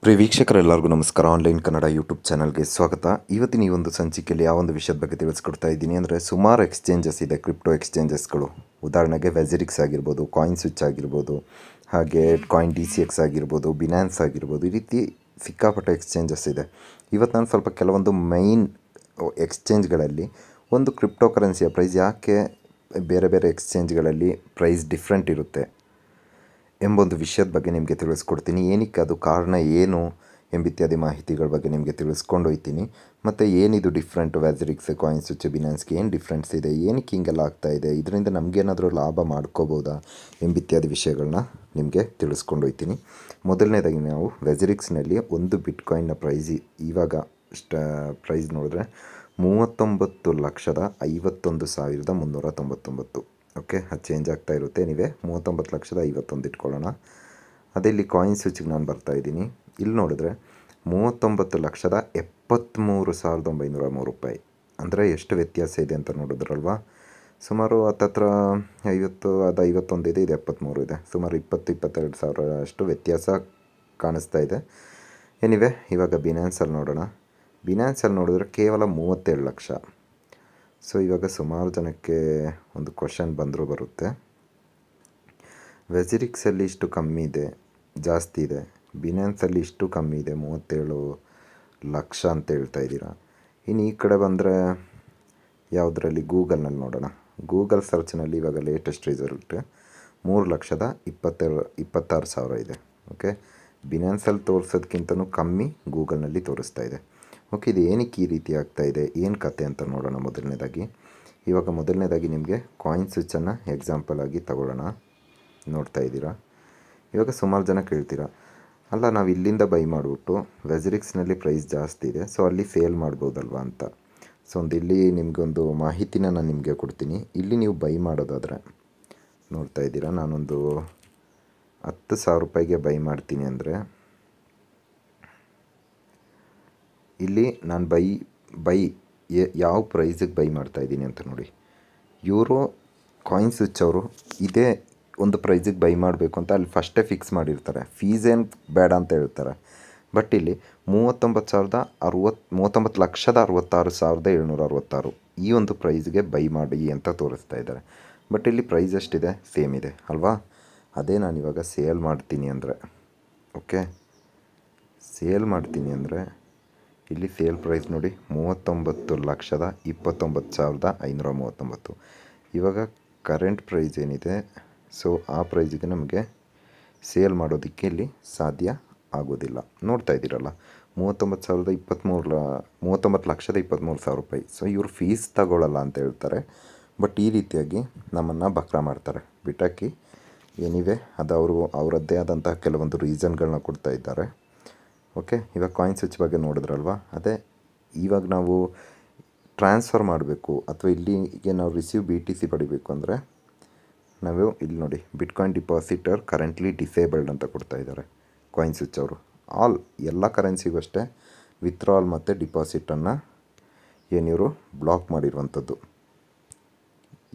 ಪ್ರಿಯ ವೀಕ್ಷಕರೆಲ್ಲರಿಗೂ ನಮಸ್ಕಾರ. Online Kannada YouTube ಚಾನಲ್ಗೆ ಸ್ವಾಗತ. ಇವತ್ತಿನ ಈ ಒಂದು ಸಂಚಿಕೆಯಲ್ಲಿ ಯಾವ ಒಂದು ವಿಷಯದ ಬಗ್ಗೆ ತಿಳಿಸ್ಕೊಡ್ತಾ ಇದ್ದೀನಿ ಅಂದರೆ, ಸುಮಾರು ಎಕ್ಸ್ಚೇಂಜಸ್ ಇದೆ, ಕ್ರಿಪ್ಟೋ ಎಕ್ಸ್ಚೇಂಜಸ್ಗಳು. ಉದಾಹರಣೆಗೆ WazirX ಆಗಿರ್ಬೋದು, ಕಾಯಿನ್ ಸ್ವಿಚ್ ಆಗಿರ್ಬೋದು, ಹಾಗೆ ಕಾಯಿನ್ DCX ಆಗಿರ್ಬೋದು, ಬಿನಾನ್ಸ್ ಆಗಿರ್ಬೋದು, ಈ ರೀತಿ ಸಿಕ್ಕಾಪಟ್ಟೆ ಎಕ್ಸ್ಚೇಂಜಸ್ ಇದೆ. ಇವತ್ತು ನಾನು ಸ್ವಲ್ಪ ಕೆಲವೊಂದು ಮೈನ್ ಎಕ್ಸ್ಚೇಂಜ್ಗಳಲ್ಲಿ ಒಂದು ಕ್ರಿಪ್ಟೋ ಕರೆನ್ಸಿಯ ಪ್ರೈಸ್ ಯಾಕೆ ಬೇರೆ ಬೇರೆ ಎಕ್ಸ್ಚೇಂಜ್ಗಳಲ್ಲಿ ಪ್ರೈಸ್ ಡಿಫ್ರೆಂಟ್ ಇರುತ್ತೆ ಎಂಬೊಂದು ವಿಷಯದ ಬಗ್ಗೆ ನಿಮಗೆ ತಿಳಿಸ್ಕೊಡ್ತೀನಿ. ಏನಕ್ಕೆ ಅದು ಕಾರಣ ಏನು ಎಂಬಿತ್ಯಾದಿ ಮಾಹಿತಿಗಳ ಬಗ್ಗೆ ನಿಮಗೆ ತಿಳಿಸ್ಕೊಂಡು ಹೋಗ್ತೀನಿ. ಮತ್ತು ಏನಿದು ಡಿಫ್ರೆಂಟ್ WazirX, ಕಾಯಿನ್ ಸ್ವಿಚ್, ಬಿನಾನ್ಸ್ಗೆ ಏನು ಡಿಫ್ರೆನ್ಸ್ ಇದೆ, ಏನಕ್ಕೆ ಹಿಂಗೆಲ್ಲ ಆಗ್ತಾಯಿದೆ, ಇದರಿಂದ ನಮಗೇನಾದರೂ ಲಾಭ ಮಾಡ್ಕೋಬೋದಾ ಎಂಬಿತ್ಯಾದಿ ವಿಷಯಗಳನ್ನ ನಿಮಗೆ ತಿಳಿಸ್ಕೊಂಡು ಹೋಗ್ತೀನಿ. ಮೊದಲನೇದಾಗಿ ನಾವು WazirXನಲ್ಲಿ ಒಂದು ಬಿಟ್ಕಾಯಿನ್ನ ಪ್ರೈಸ್ ಇವಾಗ ಪ್ರೈಸ್ ನೋಡಿದ್ರೆ 39,51,399. ಓಕೆ, ಅದು ಚೇಂಜ್ ಆಗ್ತಾ ಇರುತ್ತೆ. ನೀವೇ 39,51,000 ಇಟ್ಕೊಳ್ಳೋಣ. ಅದೇ ಇಲ್ಲಿ ಕಾಯಿನ್ ಸ್ವಿಚ್ಗೆ ನಾನು ಬರ್ತಾಯಿದ್ದೀನಿ. ಇಲ್ಲಿ ನೋಡಿದ್ರೆ 39,73,903 ರೂಪಾಯಿ. ಅಂದರೆ ಎಷ್ಟು ವ್ಯತ್ಯಾಸ ಇದೆ ಅಂತ ನೋಡಿದ್ರಲ್ವಾ. ಸುಮಾರು ಹತ್ತತ್ರ 50, ಅದು 51 ಇದೆ, ಇದು 73 ಇದೆ. ಸುಮಾರು 22 ಸಾವಿರ ಅಷ್ಟು ವ್ಯತ್ಯಾಸ ಕಾಣಿಸ್ತಾ ಇದೆ. ಎನಿವೆ, ಇವಾಗ ಬಿನಾನ್ಸಲ್ಲಿ ನೋಡೋಣ. ಬಿನಾನ್ಸಲ್ಲಿ ನೋಡಿದ್ರೆ ಕೇವಲ 37 ಲಕ್ಷ. ಸೊ ಇವಾಗ ಸುಮಾರು ಜನಕ್ಕೆ ಒಂದು ಕ್ವಶನ್ ಬಂದರೂ ಬರುತ್ತೆ, WazirXಲ್ಲಿ ಇಷ್ಟು ಕಮ್ಮಿ ಇದೆ, ಜಾಸ್ತಿ ಇದೆ, ಬಿನಾನ್ಸಲ್ಲಿ ಇಷ್ಟು ಕಮ್ಮಿ ಇದೆ, 37 ಲಕ್ಷ ಅಂತ ಹೇಳ್ತಾ ಇದ್ದೀರಾ. ಇನ್ನು ಈ ಕಡೆ ಬಂದರೆ ಯಾವುದರಲ್ಲಿ, ಗೂಗಲ್ನಲ್ಲಿ ನೋಡೋಣ. ಗೂಗಲ್ ಸರ್ಚ್ನಲ್ಲಿ ಇವಾಗ ಲೇಟೆಸ್ಟ್ ರಿಸಲ್ಟ್ 3,26,000 ಇದೆ. ಓಕೆ, ಬಿನಾನ್ಸಲ್ಲಿ ತೋರಿಸೋದಕ್ಕಿಂತನೂ ಕಮ್ಮಿ ಗೂಗಲ್ನಲ್ಲಿ ತೋರಿಸ್ತಾ ಇದೆ. ಓಕೆ, ಇದು ಏನಕ್ಕೆ ಈ ರೀತಿ ಆಗ್ತಾಯಿದೆ, ಏನು ಕತೆ ಅಂತ ನೋಡೋಣ. ಮೊದಲನೇದಾಗಿ ನಿಮಗೆ ಕಾಯಿನ್ ಸ್ವಿಚ್ಚನ್ನು ಎಕ್ಸಾಂಪಲ್ ಆಗಿ ತಗೊಳ್ಳೋಣ. ನೋಡ್ತಾ ಇದ್ದೀರಾ. ಇವಾಗ ಸುಮಾರು ಜನ ಕೇಳ್ತೀರಾ, ಅಲ್ಲ ನಾವು ಇಲ್ಲಿಂದ ಬೈ ಮಾಡಿಬಿಟ್ಟು WazirXನಲ್ಲಿ ಪ್ರೈಸ್ ಜಾಸ್ತಿ ಇದೆ, ಸೊ ಅಲ್ಲಿ ಸೇಲ್ ಮಾಡ್ಬೋದಲ್ವಾ ಅಂತ. ಸೊ ಇಲ್ಲಿ ನಿಮಗೊಂದು ಮಾಹಿತಿನ ನಾನು ನಿಮಗೆ ಕೊಡ್ತೀನಿ. ಇಲ್ಲಿ ನೀವು ಬೈ ಮಾಡೋದಾದರೆ ನೋಡ್ತಾ ಇದ್ದೀರಾ, ನಾನೊಂದು 10,000 ರೂಪಾಯಿಗೆ ಬೈ ಮಾಡ್ತೀನಿ ಅಂದರೆ, ಇಲ್ಲಿ ನಾನು ಬೈ ಯಾವ ಪ್ರೈಸಿಗೆ ಬೈ ಮಾಡ್ತಾಯಿದ್ದೀನಿ ಅಂತ ನೋಡಿ. ಇವರು ಕಾಯಿನ್ ಸ್ವಿಚ್ ಅವರು ಇದೇ ಒಂದು ಪ್ರೈಸಿಗೆ ಬೈ ಮಾಡಬೇಕು ಅಂತ ಅಲ್ಲಿ ಫಸ್ಟೇ ಫಿಕ್ಸ್ ಮಾಡಿರ್ತಾರೆ. ಫೀಸ್ ಏನು ಬೇಡ ಅಂತ ಹೇಳ್ತಾರೆ. ಬಟ್ ಇಲ್ಲಿ 39,66,766 ಈ ಒಂದು ಪ್ರೈಸ್ಗೆ ಬೈ ಮಾಡಿ ಅಂತ ತೋರಿಸ್ತಾ ಇದ್ದಾರೆ. ಬಟ್ ಇಲ್ಲಿ ಪ್ರೈಸ್ ಎಷ್ಟಿದೆ, ಸೇಮ್ ಇದೆ ಅಲ್ವಾ. ಅದೇ ನಾನಿವಾಗ ಸೇಲ್ ಮಾಡ್ತೀನಿ ಅಂದರೆ, ಓಕೆ, ಸೇಲ್ ಮಾಡ್ತೀನಿ ಅಂದರೆ ಇಲ್ಲಿ ಸೇಲ್ ಪ್ರೈಸ್ ನೋಡಿ 39,29,539. ಇವಾಗ ಕರೆಂಟ್ ಪ್ರೈಸ್ ಏನಿದೆ, ಸೊ ಆ ಪ್ರೈಸಿಗೆ ನಮಗೆ ಸೇಲ್ ಮಾಡೋದಕ್ಕೆ ಇಲ್ಲಿ ಸಾಧ್ಯ ಆಗೋದಿಲ್ಲ. ನೋಡ್ತಾ ಇದ್ದೀರಲ್ಲ, 39,23,23,23,000 ರೂಪಾಯಿ. ಸೊ ಇವರು ಫೀಸ್ ತಗೊಳ್ಳಲ್ಲ ಅಂತ ಹೇಳ್ತಾರೆ. ಬಟ್ ಈ ರೀತಿಯಾಗಿ ನಮ್ಮನ್ನು ಬಕ್ರ ಮಾಡ್ತಾರೆ. ಬಿಟ್ಟಾಕಿ ಏನಿವೆ ಅದು ಅವರದ್ದೇ ಆದಂತಹ ಕೆಲವೊಂದು ರೀಸನ್ಗಳನ್ನ ಕೊಡ್ತಾ ಇದ್ದಾರೆ. ಓಕೆ, ಇವಾಗ ಕಾಯಿನ್ ಸ್ವಿಚ್ ಬಗ್ಗೆ ನೋಡಿದ್ರಲ್ವ. ಅದೇ ಇವಾಗ ನಾವು ಟ್ರಾನ್ಸ್ಫರ್ ಮಾಡಬೇಕು ಅಥವಾ ಇಲ್ಲಿಗೆ ನಾವು ರಿಸೀವ್ BTC ಪಡಿಬೇಕು ಅಂದರೆ ನಾವು ಇಲ್ಲಿ ನೋಡಿ, ಬಿಟ್ಕಾಯಿನ್ ಡಿಪಾಸಿಟರ್ ಕರೆಂಟ್ಲಿ ಡಿಸೇಬಲ್ಡ್ ಅಂತ ಕೊಡ್ತಾ ಇದ್ದಾರೆ ಕಾಯಿನ್ ಸ್ವಿಚ್ ಅವರು. ಎಲ್ಲ ಕರೆನ್ಸಿಗೂ ಅಷ್ಟೇ ವಿತ್ಡ್ರಾಲ್ ಮತ್ತು ಡಿಪಾಸಿಟನ್ನು ಏನಿವರು ಬ್ಲಾಕ್ ಮಾಡಿರುವಂಥದ್ದು.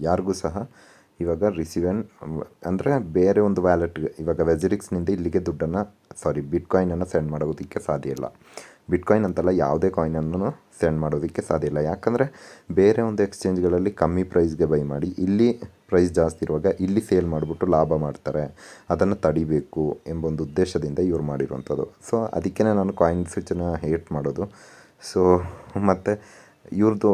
ಯಾರಿಗೂ ಸಹ ಇವಾಗ ಅಂದರೆ ಬೇರೆ ಒಂದು ವ್ಯಾಲೆಟ್ಗೆ, ಇವಾಗ WazirXನಿಂದ ಇಲ್ಲಿಗೆ ಬಿಟ್ಕಾಯಿನನ್ನು ಸೆಂಡ್ ಮಾಡೋದಕ್ಕೆ ಸಾಧ್ಯ ಇಲ್ಲ. ಬಿಟ್ಕಾಯಿನ್ ಅಂತಲ್ಲ, ಯಾವುದೇ ಕಾಯಿನನ್ನು ಸೆಂಡ್ ಮಾಡೋದಕ್ಕೆ ಸಾಧ್ಯ ಇಲ್ಲ. ಯಾಕಂದರೆ ಬೇರೆ ಒಂದು ಎಕ್ಸ್ಚೇಂಜ್ಗಳಲ್ಲಿ ಕಮ್ಮಿ ಪ್ರೈಸ್ಗೆ ಬೈ ಮಾಡಿ ಇಲ್ಲಿ ಪ್ರೈಸ್ ಜಾಸ್ತಿ ಇರುವಾಗ ಇಲ್ಲಿ ಸೇಲ್ ಮಾಡಿಬಿಟ್ಟು ಲಾಭ ಮಾಡ್ತಾರೆ. ಅದನ್ನು ತಡಿಬೇಕು ಎಂಬೊಂದು ಉದ್ದೇಶದಿಂದ ಇವ್ರು ಮಾಡಿರುವಂಥದ್ದು. ಸೊ ಅದಕ್ಕೇ ನಾನು ಕಾಯಿನ್ ಸ್ವಿಚ್ಚನ್ನು ಹೇಟ್ ಮಾಡೋದು. ಸೊ ಮತ್ತು ಇವ್ರದ್ದು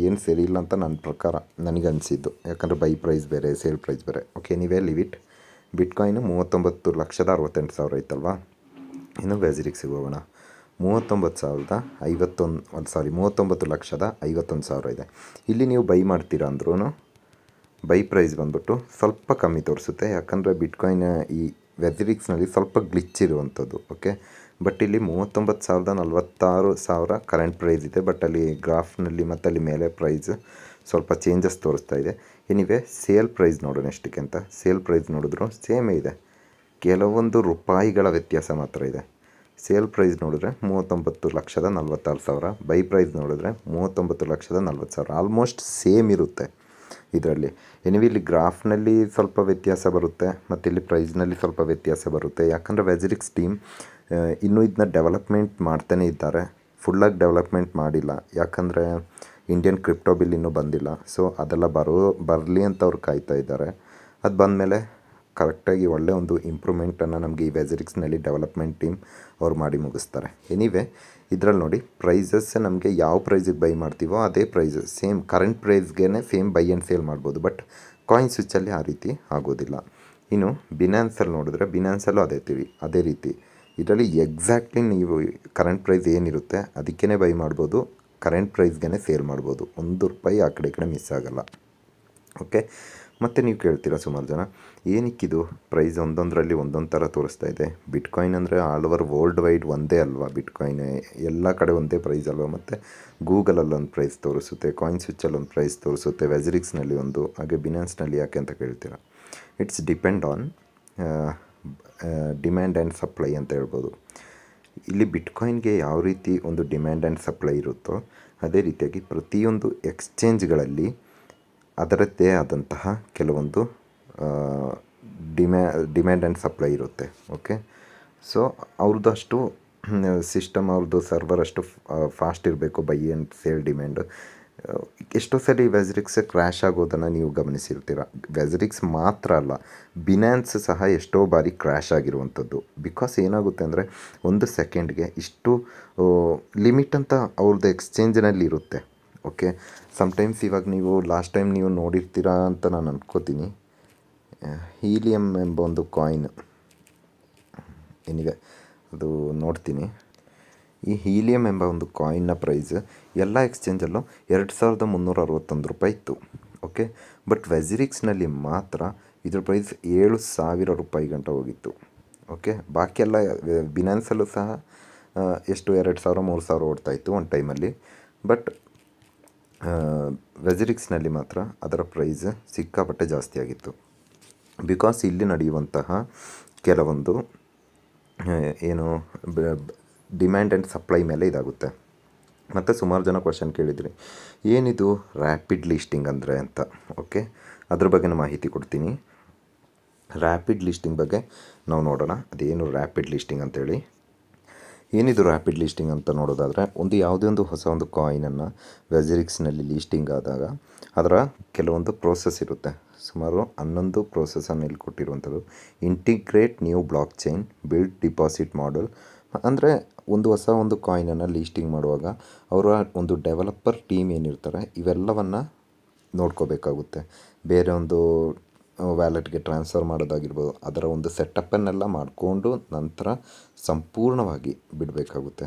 ಏನು ಸರಿ ಇಲ್ಲ ಅಂತ ನನ್ನ ಪ್ರಕಾರ ನನಗೆ ಅನಿಸಿದ್ದು. ಯಾಕಂದರೆ ಬೈ ಪ್ರೈಸ್ ಬೇರೆ, ಸೇಲ್ ಪ್ರೈಸ್ ಬೇರೆ. ಓಕೆ, ನೀವೇ ಲಿವಿಟ್. ಬಿಟ್ಕಾಯಿನು 39,68,000 ಐತಲ್ವಾ. ಇನ್ನು WazirXಗೆ ಹೋಗೋಣ. 39,51,000 ಇದೆ. ಇಲ್ಲಿ ನೀವು ಬೈ ಮಾಡ್ತೀರಾ ಅಂದ್ರೂ ಬೈ ಪ್ರೈಸ್ ಬಂದ್ಬಿಟ್ಟು ಸ್ವಲ್ಪ ಕಮ್ಮಿ ತೋರಿಸುತ್ತೆ. ಯಾಕಂದರೆ ಬಿಟ್ಕಾಯಿನ್ ಈ WazirXನಲ್ಲಿ ಸ್ವಲ್ಪ ಗ್ಲಿಚ್ ಇರುವಂಥದ್ದು. ಓಕೆ, ಬಟ್ ಇಲ್ಲಿ 39,46,000 ಕರೆಂಟ್ ಪ್ರೈಸ್ ಇದೆ. ಬಟ್ ಅಲ್ಲಿ ಗ್ರಾಫ್ನಲ್ಲಿ ಮತ್ತು ಅಲ್ಲಿ ಮೇಲೆ ಪ್ರೈಸ್ ಸ್ವಲ್ಪ ಚೇಂಜಸ್ ತೋರಿಸ್ತಾ ಇದೆ. ಎನಿವೆ, ಸೇಲ್ ಪ್ರೈಸ್ ನೋಡೋಣ ಎಷ್ಟಕ್ಕೆ ಅಂತ. ಸೇಲ್ ಪ್ರೈಸ್ ನೋಡಿದ್ರು ಸೇಮೇ ಇದೆ, ಕೆಲವೊಂದು ರೂಪಾಯಿಗಳ ವ್ಯತ್ಯಾಸ ಮಾತ್ರ ಇದೆ. ಸೇಲ್ ಪ್ರೈಸ್ ನೋಡಿದ್ರೆ 39,46,000, ಬೈ ಪ್ರೈಸ್ ನೋಡಿದ್ರೆ 39,40,000. ಆಲ್ಮೋಸ್ಟ್ ಸೇಮ್ ಇರುತ್ತೆ ಇದರಲ್ಲಿ. ಎನಿವೆ, ಇಲ್ಲಿ ಗ್ರಾಫ್ನಲ್ಲಿ ಸ್ವಲ್ಪ ವ್ಯತ್ಯಾಸ ಬರುತ್ತೆ ಮತ್ತು ಇಲ್ಲಿ ಪ್ರೈಸ್ನಲ್ಲಿ ಸ್ವಲ್ಪ ವ್ಯತ್ಯಾಸ ಬರುತ್ತೆ. ಯಾಕಂದರೆ WazirX ಟೀಮ್ ಇನ್ನೂ ಇದನ್ನ ಡೆವಲಪ್ಮೆಂಟ್ ಮಾಡ್ತಾನೇ ಇದ್ದಾರೆ. ಫುಲ್ಲಾಗಿ ಡೆವಲಪ್ಮೆಂಟ್ ಮಾಡಿಲ್ಲ, ಯಾಕಂದರೆ ಇಂಡಿಯನ್ ಕ್ರಿಪ್ಟೋ ಬಿಲ್ ಇನ್ನೂ ಬಂದಿಲ್ಲ. ಸೊ ಅದೆಲ್ಲ ಬರಲಿ ಅಂತ ಅವ್ರು ಕಾಯ್ತಾ ಇದ್ದಾರೆ. ಅದು ಬಂದಮೇಲೆ ಕರೆಕ್ಟಾಗಿ ಒಳ್ಳೆ ಒಂದು ಇಂಪ್ರೂವ್ಮೆಂಟನ್ನು ನಮಗೆ ಈ WazirXನಲ್ಲಿ ಡೆವಲಪ್ಮೆಂಟ್ ಟೀಮ್ ಅವ್ರು ಮಾಡಿ ಮುಗಿಸ್ತಾರೆ. ಎನಿವೆ ಇದರಲ್ಲಿ ನೋಡಿ ಪ್ರೈಸಸ್ ನಮಗೆ ಯಾವ ಪ್ರೈಸಿಗೆ ಬೈ ಮಾಡ್ತೀವೋ ಅದೇ ಪ್ರೈಸ್ ಸೇಮ್ ಕರೆಂಟ್ ಪ್ರೈಸ್ಗೆ ಸೇಮ್ ಬೈ ಆ್ಯಂಡ್ ಸೇಲ್ ಮಾಡ್ಬೋದು. ಬಟ್ ಕಾಯಿನ್ ಸ್ವಿಚ್ಚಲ್ಲಿ ಆ ರೀತಿ ಆಗೋದಿಲ್ಲ. ಇನ್ನು ಬಿನಾನ್ಸಲ್ಲಿ ನೋಡಿದ್ರೆ ಬಿನಾನ್ಸಲ್ಲೂ ಅದೇ ರೀತಿ ಇದರಲ್ಲಿ ಎಕ್ಸಾಕ್ಟ್ಲಿ ನೀವು ಕರೆಂಟ್ ಪ್ರೈಸ್ ಏನಿರುತ್ತೆ ಅದಕ್ಕೇ ಬೈ ಮಾಡ್ಬೋದು, ಕರೆಂಟ್ ಪ್ರೈಸ್ಗೆ ಸೇಲ್ ಮಾಡ್ಬೋದು. ₹1 ಆ ಕಡೆ ಈ ಕಡೆ ಮಿಸ್ ಆಗೋಲ್ಲ. ಓಕೆ, ಮತ್ತು ನೀವು ಕೇಳ್ತೀರಾ ಸುಮಾರು ಜನ ಏನಕ್ಕಿದು ಪ್ರೈಸ್ ಒಂದೊಂದರಲ್ಲಿ ಒಂದೊಂದು ಥರ ತೋರಿಸ್ತಾ ಇದೆ. ಬಿಟ್ಕಾಯಿನ್ ಅಂದರೆ ಆಲ್ ಓವರ್ ವರ್ಲ್ಡ್ ವೈಡ್ ಒಂದೇ ಅಲ್ವಾ, ಬಿಟ್ಕಾಯಿನ್ ಎಲ್ಲ ಕಡೆ ಒಂದೇ ಪ್ರೈಸ್ ಅಲ್ವಾ. ಮತ್ತು ಗೂಗಲಲ್ಲಿ ಒಂದು ಪ್ರೈಸ್ ತೋರಿಸುತ್ತೆ, ಕಾಯಿನ್ ಸ್ವಿಚ್ಚಲ್ಲಿ ಒಂದು ಪ್ರೈಸ್ ತೋರಿಸುತ್ತೆ, WazirXನಲ್ಲಿ ಒಂದು, ಹಾಗೆ ಬಿನಾನ್ಸ್ನಲ್ಲಿ ಯಾಕೆ ಅಂತ ಕೇಳ್ತೀರಾ. It's depend on demand and supply ಅಂತ ಹೇಳ್ಬೋದು. ಇಲ್ಲಿ ಬಿಟ್ಕಾಯಿನ್ಗೆ ಯಾವ ರೀತಿ ಒಂದು ಡಿಮ್ಯಾಂಡ್ ಆ್ಯಂಡ್ ಸಪ್ಲೈ ಇರುತ್ತೋ ಅದೇ ರೀತಿಯಾಗಿ ಪ್ರತಿಯೊಂದು ಎಕ್ಸ್ಚೇಂಜ್ಗಳಲ್ಲಿ ಅದರದ್ದೇ ಆದಂತಹ ಕೆಲವೊಂದು ಡಿಮ್ಯಾಂಡ್ ಆ್ಯಂಡ್ ಸಪ್ಲೈ ಇರುತ್ತೆ. ಓಕೆ, ಸೊ ಅವ್ರದ್ದು ಅಷ್ಟು ಸಿಸ್ಟಮ್, ಅವ್ರದ್ದು ಸರ್ವರ್ ಅಷ್ಟು ಫಾಸ್ಟ್ ಇರಬೇಕು, ಬೈ ಆ್ಯಂಡ್ ಸೇಲ್ ಡಿಮ್ಯಾಂಡ್. ಎಷ್ಟೋ ಸರಿ WazirX ಕ್ರ್ಯಾಶ್ ಆಗೋದನ್ನು ನೀವು ಗಮನಿಸಿರ್ತೀರ. WazirX ಮಾತ್ರ ಅಲ್ಲ, ಬಿನಾನ್ಸ್ ಸಹ ಎಷ್ಟೋ ಬಾರಿ ಕ್ರ್ಯಾಶ್ ಆಗಿರುವಂಥದ್ದು. ಬಿಕಾಸ್ ಏನಾಗುತ್ತೆ ಅಂದರೆ ಒಂದು ಸೆಕೆಂಡ್ಗೆ ಇಷ್ಟು ಲಿಮಿಟ್ ಅಂತ ಅವ್ರದ್ದು ಎಕ್ಸ್ಚೇಂಜ್ನಲ್ಲಿ ಇರುತ್ತೆ. ಓಕೆ, ಸಮ್ಟೈಮ್ಸ್ ಇವಾಗ ನೀವು ಲಾಸ್ಟ್ ಟೈಮ್ ನೀವು ನೋಡಿರ್ತೀರಾ ಅಂತ ನಾನು ಅಂದ್ಕೋತೀನಿ. ಹೀಲಿಯಮ್ ಎಂಬ ಒಂದು ಕಾಯಿನ್ ಏನಿದೆ ಅದು ನೋಡ್ತೀನಿ. ಈ ಹೀಲಿಯಮ್ ಎಂಬ ಒಂದು ಕಾಯಿನ್ನ ಪ್ರೈಸ್ ಎಲ್ಲ ಎಕ್ಸ್ಚೇಂಜಲ್ಲೂ ₹2,361 ಇತ್ತು. ಓಕೆ, ಬಟ್ WazirXನಲ್ಲಿ ಮಾತ್ರ ಇದ್ರ ಪ್ರೈಸ್ ₹7,000 ಗಂಟ ಹೋಗಿತ್ತು. ಓಕೆ, ಬಾಕಿ ಎಲ್ಲ ಬಿನಾನ್ಸಲ್ಲೂ ಸಹ ಎಷ್ಟು 2,000 3,000 ಓಡ್ತಾಯಿತ್ತು ಒಂದು ಟೈಮಲ್ಲಿ. ಬಟ್ WazirXನಲ್ಲಿ ಮಾತ್ರ ಅದರ ಪ್ರೈಸ್ ಸಿಕ್ಕಾಪಟ್ಟೆ ಜಾಸ್ತಿ ಆಗಿತ್ತು. ಬಿಕಾಸ್ ಇಲ್ಲಿ ನಡೆಯುವಂತಹ ಕೆಲವೊಂದು ಏನು ಡಿಮ್ಯಾಂಡ್ ಆ್ಯಂಡ್ ಸಪ್ಲೈ ಮೇಲೆ ಇದಾಗುತ್ತೆ. ಮತ್ತು ಸುಮಾರು ಜನ ಕ್ವಶನ್ ಕೇಳಿದ್ರಿ, ಏನಿದು ರ್ಯಾಪಿಡ್ ಲಿಸ್ಟಿಂಗ್ ಅಂದರೆ ಅಂತ. ಓಕೆ, ಅದ್ರ ಬಗ್ಗೆ ಮಾಹಿತಿ ಕೊಡ್ತೀನಿ. ರ್ಯಾಪಿಡ್ ಲಿಸ್ಟಿಂಗ್ ಬಗ್ಗೆ ನಾವು ನೋಡೋಣ. ಅದೇನು ರ್ಯಾಪಿಡ್ ಲಿಸ್ಟಿಂಗ್ ಅಂತೇಳಿ. ಏನಿದು ರ್ಯಾಪಿಡ್ ಲಿಸ್ಟಿಂಗ್ ಅಂತ ನೋಡೋದಾದರೆ, ಯಾವುದೇ ಒಂದು ಹೊಸ ಒಂದು ಕಾಯಿನನ್ನು WazirXನಲ್ಲಿ ಲಿಸ್ಟಿಂಗ್ ಆದಾಗ ಅದರ ಕೆಲವೊಂದು ಪ್ರೋಸೆಸ್ ಇರುತ್ತೆ. ಸುಮಾರು 11 ಪ್ರೋಸೆಸನ್ನು ಇಲ್ಲಿ ಕೊಟ್ಟಿರುವಂಥದ್ದು. Integrate new blockchain, build deposit model. ಅಂದರೆ ಹೊಸ ಒಂದು ಕಾಯಿನನ್ನು ಲಿಸ್ಟಿಂಗ್ ಮಾಡುವಾಗ ಅವರ ಒಂದು ಡೆವಲಪರ್ ಟೀಮ್ ಏನಿರ್ತಾರೆ ಇವೆಲ್ಲವನ್ನು ನೋಡ್ಕೋಬೇಕಾಗುತ್ತೆ. ಬೇರೆ ಒಂದು ವ್ಯಾಲೆಟ್ಗೆ ಟ್ರಾನ್ಸ್ಫರ್ ಮಾಡೋದಾಗಿರ್ಬೋದು, ಅದರ ಒಂದು ಸೆಟಪ್ಪನ್ನೆಲ್ಲ ಮಾಡಿಕೊಂಡು ನಂತರ ಸಂಪೂರ್ಣವಾಗಿ ಬಿಡಬೇಕಾಗುತ್ತೆ.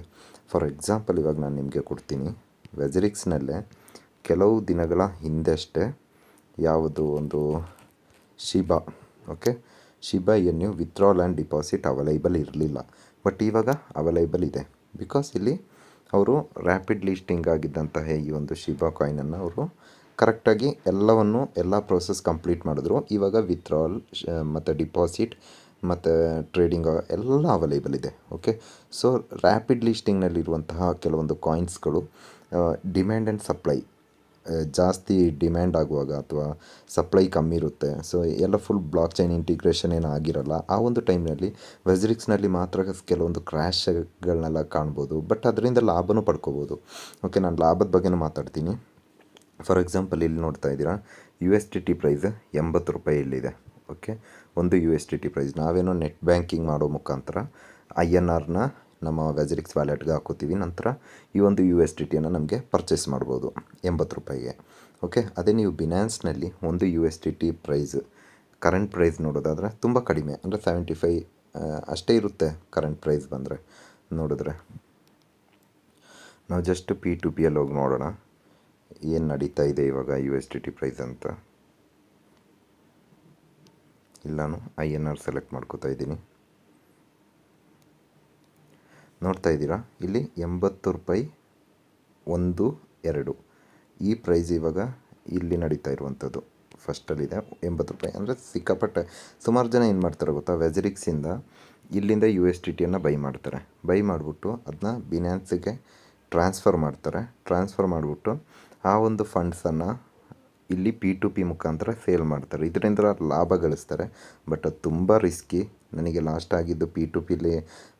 ಫಾರ್ ಎಕ್ಸಾಂಪಲ್ ಇವಾಗ ನಾನು ನಿಮಗೆ ಕೊಡ್ತೀನಿ. WazirXನಲ್ಲೇ ಕೆಲವು ದಿನಗಳ ಹಿಂದಷ್ಟೇ ಯಾವುದು ಒಂದು ಶಿಬಾ, ಓಕೆ, ಶಿಬಾ ಎನ್ನು ವಿತ್ಡ್ರಾಲ್ ಆ್ಯಂಡ್ ಡಿಪಾಸಿಟ್ ಅವೈಲೈಬಲ್ ಇರಲಿಲ್ಲ. ಬಟ್ ಇವಾಗ ಅವೈಲೈಬಲ್ ಇದೆ. ಬಿಕಾಸ್ ಇಲ್ಲಿ ಅವರು ರ್ಯಾಪಿಡ್ ಲಿಸ್ಟಿಂಗ್ ಆಗಿದ್ದಂತಹ ಈ ಒಂದು ಶಿಬಾ ಕಾಯಿನನ್ನು ಅವರು ಕರೆಕ್ಟಾಗಿ ಎಲ್ಲ ಪ್ರೋಸೆಸ್ ಕಂಪ್ಲೀಟ್ ಮಾಡಿದ್ರು. ಇವಾಗ ವಿತ್ಡ್ರಾಲ್ ಮತ್ತು ಡಿಪಾಸಿಟ್ ಮತ್ತು ಟ್ರೇಡಿಂಗ್ ಎಲ್ಲ ಅವೈಲೇಬಲ್ ಇದೆ. ಓಕೆ, ಸೊ ರ್ಯಾಪಿಡ್ ಲಿಸ್ಟಿಂಗ್ನಲ್ಲಿರುವಂತಹ ಕೆಲವೊಂದು ಕಾಯಿನ್ಸ್ಗಳು ಡಿಮ್ಯಾಂಡ್ ಆ್ಯಂಡ್ ಸಪ್ಲೈ ಜಾಸ್ತಿ ಡಿಮ್ಯಾಂಡ್ ಆಗುವಾಗ ಅಥವಾ ಸಪ್ಲೈ ಕಮ್ಮಿ ಇರುತ್ತೆ. ಸೊ ಎಲ್ಲ ಫುಲ್ ಬ್ಲಾಕ್ ಚೈನ್ ಇಂಟಿಗ್ರೇಷನ್ ಏನು ಆಗಿರಲ್ಲ. ಆ ಒಂದು ಟೈಮ್ನಲ್ಲಿ WazirXನಲ್ಲಿ ಮಾತ್ರ ಕೆಲವೊಂದು ಕ್ರ್ಯಾಶ್ಗಳನ್ನೆಲ್ಲ ಕಾಣ್ಬೋದು. ಬಟ್ ಅದರಿಂದ ಲಾಭನೂ ಪಡ್ಕೋಬೋದು. ಓಕೆ, ನಾನು ಲಾಭದ ಬಗ್ಗೆನೂ ಮಾತಾಡ್ತೀನಿ. ಫಾರ್ ಎಕ್ಸಾಂಪಲ್ ಇಲ್ಲಿ ನೋಡ್ತಾ ಇದ್ದೀರಾ, USDT ಪ್ರೈಸ್ ₹80 ಇಲ್ಲಿದೆ. ಓಕೆ, ಒಂದು USDT ಪ್ರೈಸ್ ನಾವೇನೋ ನೆಟ್ ಬ್ಯಾಂಕಿಂಗ್ ಮಾಡೋ ಮುಖಾಂತರ INRನ ನಮ್ಮ WazirX ವ್ಯಾಲೆಟ್ಗೆ ಹಾಕೋತೀವಿ. ನಂತರ ಈ ಒಂದು USDTಯನ್ನು ನಮಗೆ ಪರ್ಚೇಸ್ ಮಾಡ್ಬೋದು ₹80ಗೆ. ಓಕೆ, ಅದೇ ನೀವು ಬಿನಾನ್ಸ್ನಲ್ಲಿ ಒಂದು USDT ಪ್ರೈಸ್ ಕರೆಂಟ್ ಪ್ರೈಸ್ ನೋಡೋದಾದರೆ ತುಂಬ ಕಡಿಮೆ, ಅಂದರೆ 75 ಅಷ್ಟೇ ಇರುತ್ತೆ ಕರೆಂಟ್ ಪ್ರೈಸ್ ಬಂದರೆ. ನೋಡಿದ್ರೆ ನಾವು ಜಸ್ಟ್ P2Pಯಲ್ಲಿ ಹೋಗಿ ನೋಡೋಣ ಏನು ನಡೀತಾ ಇದೆ ಇವಾಗ USDT ಪ್ರೈಸ್ ಅಂತ. ಇಲ್ಲಿ ನಾನು INR ಸೆಲೆಕ್ಟ್ ಮಾಡ್ಕೋತಾ ಇದ್ದೀನಿ. ನೋಡ್ತಾ ಇದ್ದೀರಾ, ಇಲ್ಲಿ ₹80.12 ಈ ಪ್ರೈಸ್ ಇವಾಗ ಇಲ್ಲಿ ನಡೀತಾ ಇರುವಂಥದ್ದು. ಫಸ್ಟಲ್ಲಿದೆ ₹80. ಅಂದರೆ ಸಿಕ್ಕಾಪಟ್ಟೆ. ಸುಮಾರು ಜನ ಏನು ಮಾಡ್ತಾರೆ ಗೊತ್ತಾ, WazirXಯಿಂದ ಇಲ್ಲಿಂದ USDTಯನ್ನು ಬೈ ಮಾಡ್ತಾರೆ. ಬೈ ಮಾಡಿಬಿಟ್ಟು ಅದನ್ನ ಬಿನಾನ್ಸಿಗೆ ಟ್ರಾನ್ಸ್ಫರ್ ಮಾಡಿಬಿಟ್ಟು ಆ ಒಂದು ಫಂಡ್ಸನ್ನು ಇಲ್ಲಿ P2P ಮುಖಾಂತರ ಸೇಲ್ ಮಾಡ್ತಾರೆ. ಇದರಿಂದ ಲಾಭ ಗಳಿಸ್ತಾರೆ. ಬಟ್ ಅದು ತುಂಬ ರಿಸ್ಕಿ, ನನಗೆ ಲಾಸ್ಟ್ ಆಗಿದ್ದು P2Pಲಿ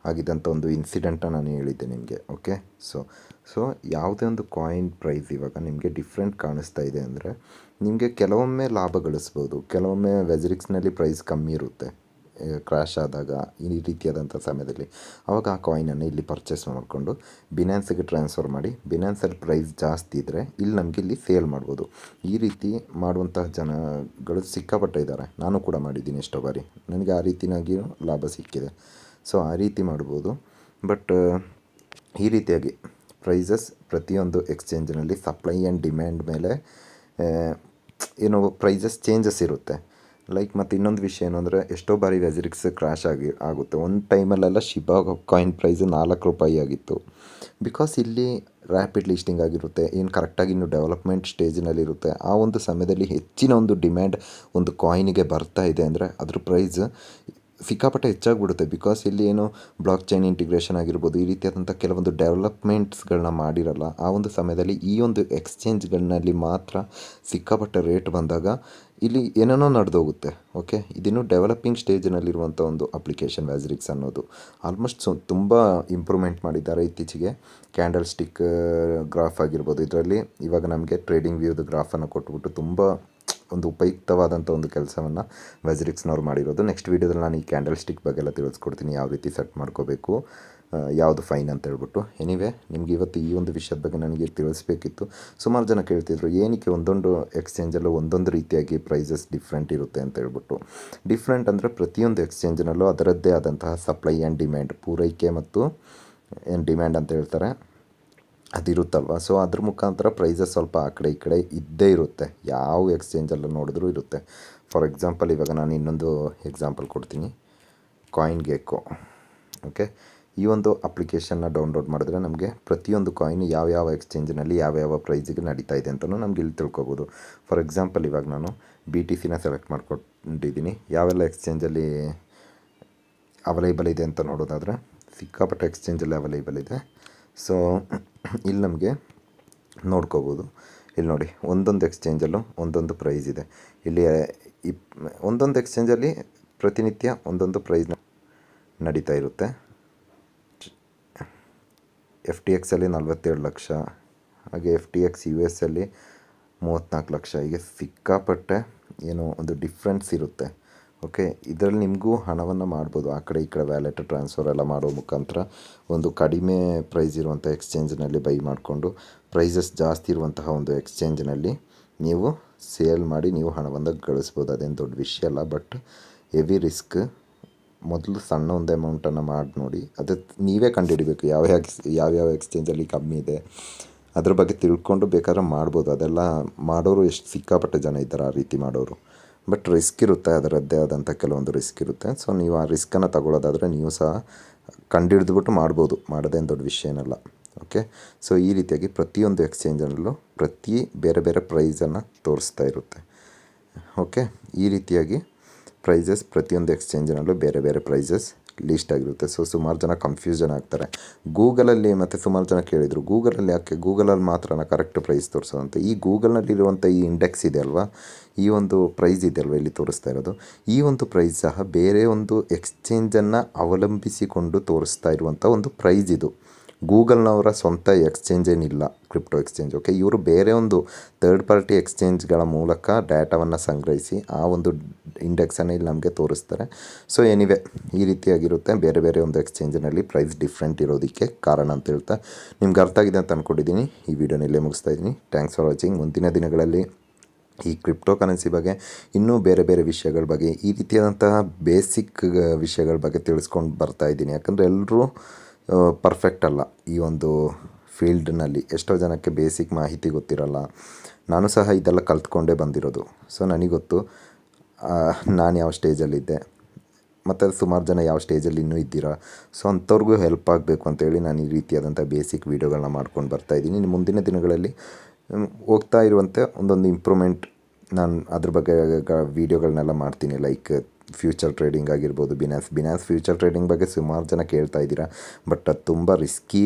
ಆಗಿದ್ದಂಥ ಒಂದು ಇನ್ಸಿಡೆಂಟನ್ನು ನಾನು ಹೇಳಿದ್ದೆ ನಿಮಗೆ. ಓಕೆ, ಸೊ ಯಾವುದೇ ಒಂದು ಕಾಯಿನ್ ಪ್ರೈಸ್ ಇವಾಗ ನಿಮಗೆ ಡಿಫ್ರೆಂಟ್ ಕಾಣಿಸ್ತಾ ಇದೆ ಅಂದರೆ ನಿಮಗೆ ಕೆಲವೊಮ್ಮೆ ಲಾಭ ಗಳಿಸ್ಬೋದು, ಕೆಲವೊಮ್ಮೆ WazirXನಲ್ಲಿ ಪ್ರೈಸ್ ಕಮ್ಮಿ ಇರುತ್ತೆ ಕ್ರ್ಯಾಶ್ ಆದಾಗ ಈ ರೀತಿಯಾದಂಥ ಸಮಯದಲ್ಲಿ. ಆವಾಗ ಆ ಕಾಯಿನನ್ನು ಇಲ್ಲಿ ಪರ್ಚೇಸ್ ಮಾಡಿಕೊಂಡು ಬಿನಾನ್ಸಿಗೆ ಟ್ರಾನ್ಸ್ಫರ್ ಮಾಡಿ, ಬಿನಾನ್ಸಲ್ಲಿ ಪ್ರೈಸ್ ಜಾಸ್ತಿ ಇದ್ದರೆ ಇಲ್ಲಿ ನಮಗೆ ಇಲ್ಲಿ ಸೇಲ್ ಮಾಡ್ಬೋದು. ಈ ರೀತಿ ಮಾಡುವಂತಹ ಜನಗಳು ಸಿಕ್ಕಾಪಟ್ಟೆ ಇದ್ದಾರೆ. ನಾನು ಕೂಡ ಮಾಡಿದ್ದೀನಿ ಎಷ್ಟೋ ಬಾರಿ, ನನಗೆ ಆ ರೀತಿಯಾಗಿಯೂ ಲಾಭ ಸಿಕ್ಕಿದೆ. ಸೊ ಆ ರೀತಿ ಮಾಡ್ಬೋದು. ಬಟ್ ಈ ರೀತಿಯಾಗಿ ಪ್ರೈಸಸ್ ಪ್ರತಿಯೊಂದು ಎಕ್ಸ್ಚೇಂಜ್ನಲ್ಲಿ ಸಪ್ಲೈ ಆ್ಯಂಡ್ ಡಿಮ್ಯಾಂಡ್ ಮೇಲೆ ಏನು ಪ್ರೈಸಸ್ ಚೇಂಜಸ್ ಇರುತ್ತೆ. ಲೈಕ್ ಮತ್ತು ಇನ್ನೊಂದು ವಿಷಯ ಏನು ಅಂದರೆ ಎಷ್ಟೋ ಬಾರಿ WazirX ಕ್ರ್ಯಾಶ್ ಆಗುತ್ತೆ. ಒಂದು ಟೈಮಲ್ಲೆಲ್ಲ ಶಿಬಾ ಕಾಯಿನ್ ಪ್ರೈಸು ₹4 ಆಗಿತ್ತು. ಬಿಕಾಸ್ ಇಲ್ಲಿ ರ್ಯಾಪಿಡ್ ಲಿಸ್ಟಿಂಗ್ ಆಗಿರುತ್ತೆ, ಏನು ಕರೆಕ್ಟಾಗಿ ಇನ್ನು ಡೆವಲಪ್ಮೆಂಟ್ ಸ್ಟೇಜ್ನಲ್ಲಿರುತ್ತೆ. ಆ ಒಂದು ಸಮಯದಲ್ಲಿ ಹೆಚ್ಚಿನ ಒಂದು ಡಿಮ್ಯಾಂಡ್ ಒಂದು ಕಾಯಿನಿಗೆ ಬರ್ತಾ ಇದೆ ಅಂದರೆ ಅದ್ರ ಪ್ರೈಸ್ ಸಿಕ್ಕಾಪಟ್ಟೆ ಹೆಚ್ಚಾಗಿಬಿಡುತ್ತೆ. ಬಿಕಾಸ್ ಇಲ್ಲಿ ಏನು ಬ್ಲಾಕ್ ಚೈನ್ ಇಂಟಿಗ್ರೇಷನ್ ಆಗಿರ್ಬೋದು, ಈ ರೀತಿಯಾದಂಥ ಕೆಲವೊಂದು ಡೆವಲಪ್ಮೆಂಟ್ಸ್ಗಳನ್ನ ಮಾಡಿರಲ್ಲ. ಆ ಒಂದು ಸಮಯದಲ್ಲಿ ಈ ಒಂದು ಎಕ್ಸ್ಚೇಂಜ್ಗಳಲ್ಲಿ ಮಾತ್ರ ಸಿಕ್ಕಾಪಟ್ಟೆ ರೇಟ್ ಬಂದಾಗ ಇಲ್ಲಿ ಏನೇನೋ ನಡೆದೋಗುತ್ತೆ. ಓಕೆ, ಇದಿನ್ನೂ ಡೆವಲಪಿಂಗ್ ಸ್ಟೇಜ್ನಲ್ಲಿರುವಂಥ ಒಂದು ಅಪ್ಲಿಕೇಶನ್ WazirX ಅನ್ನೋದು. ಆಲ್ಮೋಸ್ಟ್ ತುಂಬ ಇಂಪ್ರೂವ್ಮೆಂಟ್ ಮಾಡಿದ್ದಾರೆ ಇತ್ತೀಚೆಗೆ. ಕ್ಯಾಂಡಲ್ ಸ್ಟಿಕ್ ಗ್ರಾಫ್ ಆಗಿರ್ಬೋದು, ಇದರಲ್ಲಿ ಇವಾಗ ನಮಗೆ ಟ್ರೇಡಿಂಗ್ ವ್ಯೂದು ಗ್ರಾಫನ್ನು ಕೊಟ್ಬಿಟ್ಟು ತುಂಬ ಒಂದು ಉಪಯುಕ್ತವಾದಂಥ ಒಂದು ಕೆಲಸವನ್ನು WazirXನವ್ರು ಮಾಡಿರೋದು. ನೆಕ್ಸ್ಟ್ ವೀಡಿಯೋದಲ್ಲಿ ನಾನು ಈ ಕ್ಯಾಂಡಲ್ ಸ್ಟಿಕ್ ಬಗ್ಗೆ ಎಲ್ಲ ತಿಳಿಸ್ಕೊಡ್ತೀನಿ, ಯಾವ ರೀತಿ ಸೆಟ್ ಮಾಡ್ಕೋಬೇಕು, ಯಾವುದು ಫೈನ್ ಅಂತ ಹೇಳ್ಬಿಟ್ಟು. ಎನಿವೆ, ನಿಮಗೆ ಇವತ್ತು ಈ ಒಂದು ವಿಷಯದ ಬಗ್ಗೆ ನನಗೆ ತಿಳಿಸ್ಬೇಕಿತ್ತು. ಸುಮಾರು ಜನ ಕೇಳ್ತಿದ್ರು ಏನಕ್ಕೆ ಒಂದೊಂದು ಎಕ್ಸ್ಚೇಂಜಲ್ಲೂ ಒಂದೊಂದು ರೀತಿಯಾಗಿ ಪ್ರೈಸಸ್ ಡಿಫ್ರೆಂಟ್ ಇರುತ್ತೆ ಅಂತ ಹೇಳ್ಬಿಟ್ಟು. ಡಿಫ್ರೆಂಟ್ ಅಂದರೆ ಪ್ರತಿಯೊಂದು ಎಕ್ಸ್ಚೇಂಜ್ನಲ್ಲೂ ಅದರದ್ದೇ ಆದಂತಹ ಸಪ್ಲೈ ಆ್ಯಂಡ್ ಡಿಮ್ಯಾಂಡ್, ಪೂರೈಕೆ ಮತ್ತು ಏನು ಡಿಮ್ಯಾಂಡ್ ಅಂತ ಹೇಳ್ತಾರೆ ಅದಿರುತ್ತಲ್ವ. ಸೊ ಅದ್ರ ಮುಖಾಂತರ ಪ್ರೈಸಸ್ ಸ್ವಲ್ಪ ಆ ಕಡೆ ಈ ಕಡೆ ಇದ್ದೇ ಇರುತ್ತೆ, ಯಾವ ಎಕ್ಸ್ಚೇಂಜಲ್ಲಿ ನೋಡಿದ್ರೂ ಇರುತ್ತೆ. ಫಾರ್ ಎಕ್ಸಾಂಪಲ್ ಇವಾಗ ನಾನು ಇನ್ನೊಂದು ಎಕ್ಸಾಂಪಲ್ ಕೊಡ್ತೀನಿ, ಕಾಯಿನ್ ಗೆಕೋ. ಓಕೆ, ಈ ಒಂದು ಅಪ್ಲಿಕೇಶನ್ನ ಡೌನ್ಲೋಡ್ ಮಾಡಿದ್ರೆ ನಮಗೆ ಪ್ರತಿಯೊಂದು ಕಾಯಿನ್ ಯಾವ ಎಕ್ಸ್ಚೇಂಜ್ನಲ್ಲಿ ಯಾವ ಪ್ರೈಸಿಗೆ ನಡೀತಾ ಇದೆ ಅಂತಲೂ ನಮ್ಗೆ ಇಲ್ಲಿ ತಿಳ್ಕೊಬೋದು. ಫಾರ್ ಎಕ್ಸಾಂಪಲ್ ಇವಾಗ ನಾನು BTCನ ಸೆಲೆಕ್ಟ್ ಮಾಡ್ಕೊಂಡಿದ್ದೀನಿ. ಯಾವೆಲ್ಲ ಎಕ್ಸ್ಚೇಂಜಲ್ಲಿ ಅವೈಲೇಬಲ್ ಇದೆ ಅಂತ ನೋಡೋದಾದರೆ ಸಿಕ್ಕಾಪಟ್ಟೆ ಎಕ್ಸ್ಚೇಂಜಲ್ಲಿ ಅವೈಲೇಬಲ್ ಇದೆ. ಸೊ ಇಲ್ಲಿ ನಮಗೆ ನೋಡ್ಕೋಬೋದು. ಇಲ್ಲಿ ನೋಡಿ, ಒಂದೊಂದು ಎಕ್ಸ್ಚೇಂಜಲ್ಲೂ ಒಂದೊಂದು ಪ್ರೈಸ್ ಇದೆ. ಇಲ್ಲಿ ಒಂದೊಂದು ಎಕ್ಸ್ಚೇಂಜಲ್ಲಿ ಪ್ರತಿನಿತ್ಯ ಒಂದೊಂದು ಪ್ರೈಸ್ ನಡೀತಾ ಇರುತ್ತೆ. FTXಲ್ಲಿ 47 ಲಕ್ಷ, ಹಾಗೆ FTX US ಅಲ್ಲಿ 34 ಲಕ್ಷ. ಹೀಗೆ ಸಿಕ್ಕಾಪಟ್ಟೆ ಏನೋ ಒಂದು ಡಿಫ್ರೆನ್ಸ್ ಇರುತ್ತೆ. ಓಕೆ, ಇದರಲ್ಲಿ ನಿಮಗೂ ಹಣವನ್ನು ಮಾಡ್ಬೋದು. ಆ ಕಡೆ ಈ ಕಡೆ ವ್ಯಾಲೆಟ್ ಟ್ರಾನ್ಸ್ಫರ್ ಎಲ್ಲ ಮಾಡೋ ಮುಖಾಂತರ ಒಂದು ಕಡಿಮೆ ಪ್ರೈಸ್ ಇರುವಂಥ ಎಕ್ಸ್ಚೇಂಜ್ನಲ್ಲಿ ಬೈ ಮಾಡಿಕೊಂಡು ಪ್ರೈಸಸ್ ಜಾಸ್ತಿ ಇರುವಂತಹ ಒಂದು ಎಕ್ಸ್ಚೇಂಜ್ನಲ್ಲಿ ನೀವು ಸೇಲ್ ಮಾಡಿ ನೀವು ಹಣವನ್ನು ಗಳಿಸ್ಬೋದು. ಅದೇನು ದೊಡ್ಡ ವಿಷಯ ಅಲ್ಲ, ಬಟ್ ಹೆವಿ ರಿಸ್ಕ್. ಮೊದಲು ಸಣ್ಣ ಒಂದು ಅಮೌಂಟನ್ನು ಮಾಡಿ ನೋಡಿ, ಅದು ನೀವೇ ಕಂಡುಹಿಡಿಬೇಕು ಯಾವ್ಯಾವ ಎಕ್ಸ್ಚೇಂಜಲ್ಲಿ ಕಮ್ಮಿ ಇದೆ, ಅದ್ರ ಬಗ್ಗೆ ತಿಳ್ಕೊಂಡು ಬೇಕಾದ್ರೆ ಮಾಡ್ಬೋದು. ಅದೆಲ್ಲ ಮಾಡೋರು ಎಷ್ಟು ಸಿಕ್ಕಾಪಟ್ಟೆ ಜನ ಇದ್ದಾರೆ ಆ ರೀತಿ ಮಾಡೋರು. ಬಟ್ ರಿಸ್ಕ್ ಇರುತ್ತೆ, ಅದರದ್ದೇ ಆದಂಥ ಕೆಲವೊಂದು ರಿಸ್ಕ್ ಇರುತ್ತೆ. ಸೊ ನೀವು ಆ ರಿಸ್ಕನ್ನು ತಗೊಳ್ಳೋದಾದರೆ ನೀವು ಸಹ ಕಂಡುಹಿಡಿದ್ಬಿಟ್ಟು ಮಾಡ್ಬೋದು, ಮಾಡೋದೇನು ದೊಡ್ಡ ವಿಷಯ ಏನಲ್ಲ. ಓಕೆ, ಸೊ ಈ ರೀತಿಯಾಗಿ ಪ್ರತಿಯೊಂದು ಎಕ್ಸ್ಚೇಂಜಲ್ಲೂ ಬೇರೆ ಬೇರೆ ಪ್ರೈಸನ್ನು ತೋರಿಸ್ತಾ ಇರುತ್ತೆ. ಓಕೆ, ಈ ರೀತಿಯಾಗಿ ಪ್ರೈಸಸ್ ಪ್ರತಿಯೊಂದು ಎಕ್ಸ್ಚೇಂಜ್ನಲ್ಲೂ ಬೇರೆ ಬೇರೆ ಪ್ರೈಸಸ್ ಲೀಸ್ಟ್ ಆಗಿರುತ್ತೆ. ಸೊ ಸುಮಾರು ಜನ ಕನ್ಫ್ಯೂಷನ್ ಆಗ್ತಾರೆ ಗೂಗಲಲ್ಲಿ. ಮತ್ತು ಸುಮಾರು ಜನ ಕೇಳಿದರು ಗೂಗಲಲ್ಲಿ ಯಾಕೆ, ಗೂಗಲಲ್ಲಿ ಮಾತ್ರ ಕರೆಕ್ಟ್ ಪ್ರೈಸ್ ತೋರಿಸೋದಂತ. ಈ ಗೂಗಲ್ನಲ್ಲಿರುವಂಥ ಈ ಇಂಡೆಕ್ಸ್ ಇದೆ ಅಲ್ವಾ, ಈ ಒಂದು ಪ್ರೈಸ್ ಇದೆ ಅಲ್ವಾ ಇಲ್ಲಿ ತೋರಿಸ್ತಾ ಇರೋದು, ಈ ಒಂದು ಪ್ರೈಸ್ ಸಹ ಬೇರೆ ಒಂದು ಎಕ್ಸ್ಚೇಂಜನ್ನು ಅವಲಂಬಿಸಿಕೊಂಡು ತೋರಿಸ್ತಾ ಇರುವಂಥ ಒಂದು ಪ್ರೈಸ್ ಇದು. ಗೂಗಲ್ನವರ ಸ್ವಂತ ಎಕ್ಸ್ಚೇಂಜ್ ಏನಿಲ್ಲ, ಕ್ರಿಪ್ಟೋ ಎಕ್ಸ್ಚೇಂಜ್. ಓಕೆ, ಇವರು ಬೇರೆ ಒಂದು ಥರ್ಡ್ ಪಾರ್ಟಿ ಎಕ್ಸ್ಚೇಂಜ್ಗಳ ಮೂಲಕ ಡೇಟಾವನ್ನು ಸಂಗ್ರಹಿಸಿ ಆ ಒಂದು ಇಂಡೆಕ್ಸನ್ನು ಇಲ್ಲಿ ನಮಗೆ ತೋರಿಸ್ತಾರೆ. ಸೊ ಎನಿವೆ, ಈ ರೀತಿಯಾಗಿರುತ್ತೆ. ಬೇರೆ ಬೇರೆ ಒಂದು ಎಕ್ಸ್ಚೇಂಜ್ನಲ್ಲಿ ಪ್ರೈಸ್ ಡಿಫ್ರೆಂಟ್ ಇರೋದಕ್ಕೆ ಕಾರಣ ಅಂತ ಹೇಳ್ತಾ ನಿಮ್ಗೆ ಅರ್ಥ ಆಗಿದೆ ಅಂತ ಅಂದ್ಕೊಂಡಿದ್ದೀನಿ. ಈ ವಿಡಿಯೋನ ಇಲ್ಲೇ ಮುಗಿಸ್ತಾ ಇದ್ದೀನಿ. Thanks for watching. ಮುಂದಿನ ದಿನಗಳಲ್ಲಿ ಈ ಕ್ರಿಪ್ಟೋ ಕರೆನ್ಸಿ ಬಗ್ಗೆ ಇನ್ನೂ ಬೇರೆ ಬೇರೆ ವಿಷಯಗಳ ಬಗ್ಗೆ, ಈ ರೀತಿಯಾದಂತಹ ಬೇಸಿಕ್ ವಿಷಯಗಳ ಬಗ್ಗೆ ತಿಳಿಸ್ಕೊಂಡು ಬರ್ತಾಯಿದ್ದೀನಿ. ಯಾಕಂದರೆ ಎಲ್ಲರೂ ಪರ್ಫೆಕ್ಟ್ ಅಲ್ಲ ಈ ಒಂದು ಫೀಲ್ಡ್ನಲ್ಲಿ. ಎಷ್ಟೋ ಜನಕ್ಕೆ ಬೇಸಿಕ್ ಮಾಹಿತಿ ಗೊತ್ತಿರಲ್ಲ. ನಾನು ಸಹ ಇದೆಲ್ಲ ಕಲ್ತ್ಕೊಂಡೇ ಬಂದಿರೋದು. ಸೊ ನನಗೊತ್ತು ನಾನು ಯಾವ ಸ್ಟೇಜಲ್ಲಿದ್ದೆ, ಮತ್ತು ಸುಮಾರು ಜನ ಯಾವ ಸ್ಟೇಜಲ್ಲಿ ಇನ್ನೂ ಇದ್ದೀರಾ. ಸೊ ಅಂಥವ್ರಿಗೂ ಹೆಲ್ಪ್ ಆಗಬೇಕು ಅಂತೇಳಿ ನಾನು ಈ ರೀತಿಯಾದಂಥ ಬೇಸಿಕ್ ವೀಡಿಯೋಗಳನ್ನ ಮಾಡ್ಕೊಂಡು ಬರ್ತಾಯಿದ್ದೀನಿ. ಮುಂದಿನ ದಿನಗಳಲ್ಲಿ ಹೋಗ್ತಾ ಇರುವಂತೆ ಒಂದೊಂದು ಇಂಪ್ರೂವ್ಮೆಂಟ್ ನಾನು ಅದ್ರ ಬಗ್ಗೆ ವೀಡಿಯೋಗಳನ್ನೆಲ್ಲ ಮಾಡ್ತೀನಿ. ಲೈಕ್ ಫ್ಯೂಚರ್ ಟ್ರೇಡಿಂಗ್ ಆಗಿರ್ಬೋದು, ಬಿನಾನ್ಸ್ ಫ್ಯೂಚರ್ ಟ್ರೇಡಿಂಗ್ ಬಗ್ಗೆ ಸುಮಾರು ಜನ ಕೇಳ್ತಾ ಇದ್ದೀರಾ. ಬಟ್ ಅದು ತುಂಬ ರಿಸ್ಕಿ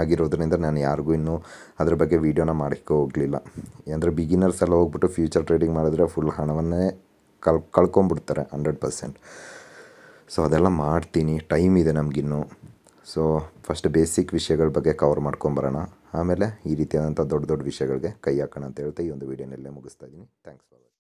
ಆಗಿರೋದ್ರಿಂದ ನಾನು ಯಾರಿಗೂ ಇನ್ನೂ ಅದ್ರ ಬಗ್ಗೆ ವೀಡಿಯೋನ ಮಾಡೋಕ್ಕೆ ಹೋಗಲಿಲ್ಲ. ಅಂದರೆ ಬಿಗಿನರ್ಸ್ ಎಲ್ಲ ಹೋಗ್ಬಿಟ್ಟು ಫ್ಯೂಚರ್ ಟ್ರೇಡಿಂಗ್ ಮಾಡಿದ್ರೆ ಫುಲ್ ಹಣವನ್ನೇ ಕಳ್ಕೊಂಬಿಡ್ತಾರೆ 100%. ಸೊ ಅದೆಲ್ಲ ಮಾಡ್ತೀನಿ, ಟೈಮ್ ಇದೆ ನಮಗಿನ್ನು. ಸೊ ಫಸ್ಟ್ ಬೇಸಿಕ್ ವಿಷಯಗಳ ಬಗ್ಗೆ ಕವರ್ ಮಾಡ್ಕೊಂಬರೋಣ, ಆಮೇಲೆ ಈ ರೀತಿಯಾದಂಥ ದೊಡ್ಡ ದೊಡ್ಡ ವಿಷಯಗಳಿಗೆ ಕೈ ಹಾಕೋಣ ಅಂತ ಹೇಳ್ತಾ ಈ ಒಂದು ವೀಡಿಯೋನಲ್ಲೇ ಮುಗಿಸ್ತಾ ಇದ್ದೀನಿ. Thanks for watching.